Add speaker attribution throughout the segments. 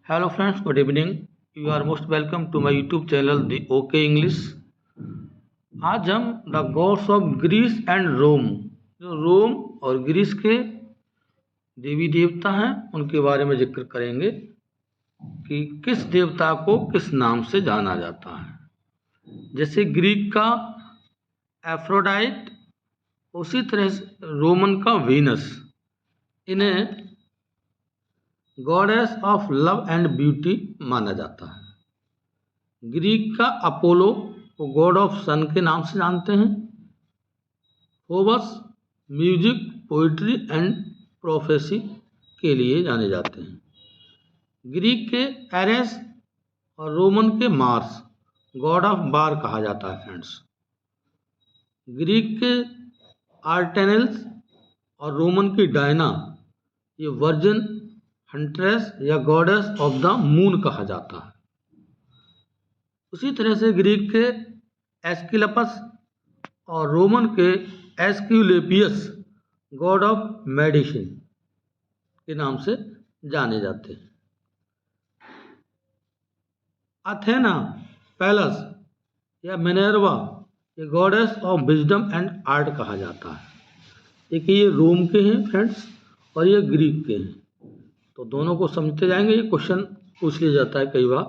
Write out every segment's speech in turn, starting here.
Speaker 1: Hello friends, good evening. You are most welcome to my YouTube channel The OK English. आज हम the gods of Greece and Rome, जो Rome और Greece के देवी देवता हैं उनके बारे में जिक्र करेंगे कि किस देवता को किस नाम से जाना जाता है। जैसे ग्रीक का एफ्रोडाइट, उसी तरह से रोमन का वीनस। इन्हें goddess of love and beauty माना जाता है। ग्रीक का अपोलो को गॉड ऑफ सन के नाम से जानते हैं। Phoebus music, poetry and prophecy के लिए जाने जाते हैं। ग्रीक के एरेस और रोमन के मार्स गॉड ऑफ बार कहा जाता है फ्रेंड्स। ग्रीक के आर्टेनल्स और रोमन की डायना, ये वर्जिन हंट्रेस या गॉडेस ऑफ द मून कहा जाता है। उसी तरह से ग्रीक के एस्किलपस और रोमन के एस्क्यूलेपियस गॉड ऑफ मेडिसिन के नाम से जाने जाते हैं। अथेना पैलस या मिनर्वा, ये goddess of wisdom and art कहा जाता है। देखिए, ये रोम के हैं फ्रेंड्स और ये ग्रीक के हैं, तो दोनों को समझते जाएंगे। ये क्वेश्चन पूछ लिया जाता है कई बार।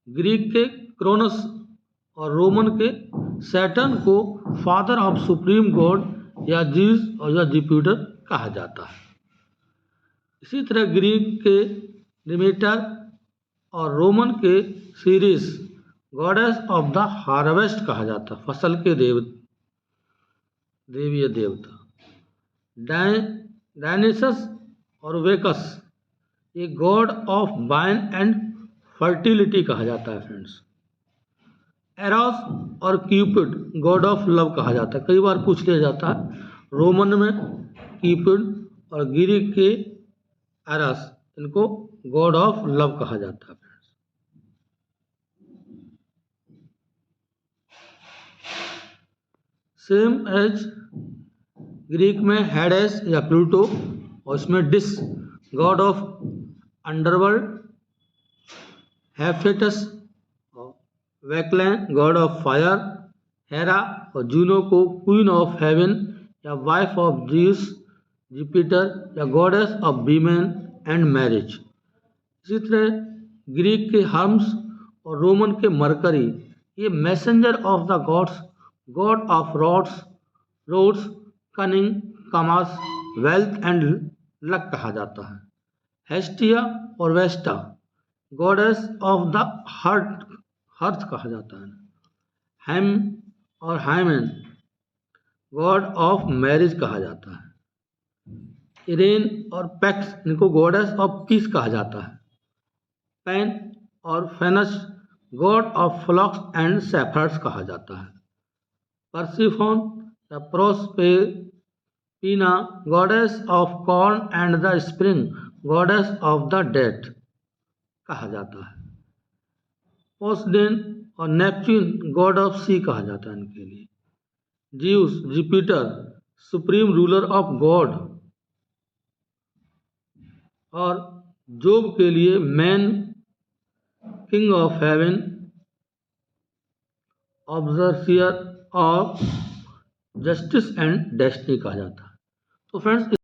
Speaker 1: ग्रीक के क्रोनस और रोमन के सैटर्न को फादर ऑफ सुप्रीम गॉड या जीस और या जुपिटर कहा जाता है। इसी तरह ग्रीक के डिमेटर और रोमन के series goddess of the harvest कहा जाता है, फसल के देवी देवता। डायनेसस और वेकस, ये God of wine and fertility कहा जाता है फ्रेंड्स। एरोस और क्यूपिड गॉड ऑफ लव कहा जाता है, कई बार पूछ लिया जाता है। रोमन में क्यूपिड और ग्रीक के एरोस, इनको गॉड ऑफ लव कहा जाता है फ्रेंड्स। सेम एज ग्रीक में हेडेस या प्लूटो, और इसमें डिस गॉड ऑफ अंडरवर्ल्ड, हेफेटस और वैकलैन गॉड ऑफ फायर, हेरा और जूनो को क्वीन ऑफ हेवन या वाइफ ऑफ जीस, जुपिटर या goddess of women and marriage. इसी तरह ग्रीक के हर्म्स और रोमन के मरकरी, ये messenger of the gods, god of roads, cunning, commerce, wealth and luck कहा जाता है। हेस्टिया और Vesta goddess of the hearth कहा जाता है। हैम और हाइमेन गॉड ऑफ मैरिज कहा जाता है। इरेन और पैक्स, इनको गॉडेस ऑफ पीस कहा जाता है। पैन और Faunus god of flocks and shepherds कहा जाता है। पर्सिफोन या Proserpina goddess of corn and the spring, goddess of the death कहा जाता है। पोसेडन और नेपच्यून गॉड ऑफ सी कहा जाता है इनके लिए। Zeus, Jupiter supreme ruler of god, और जोब के लिए man king of heaven, overseer of justice and destiny कहा जाता है। तो फ्रेंड्स,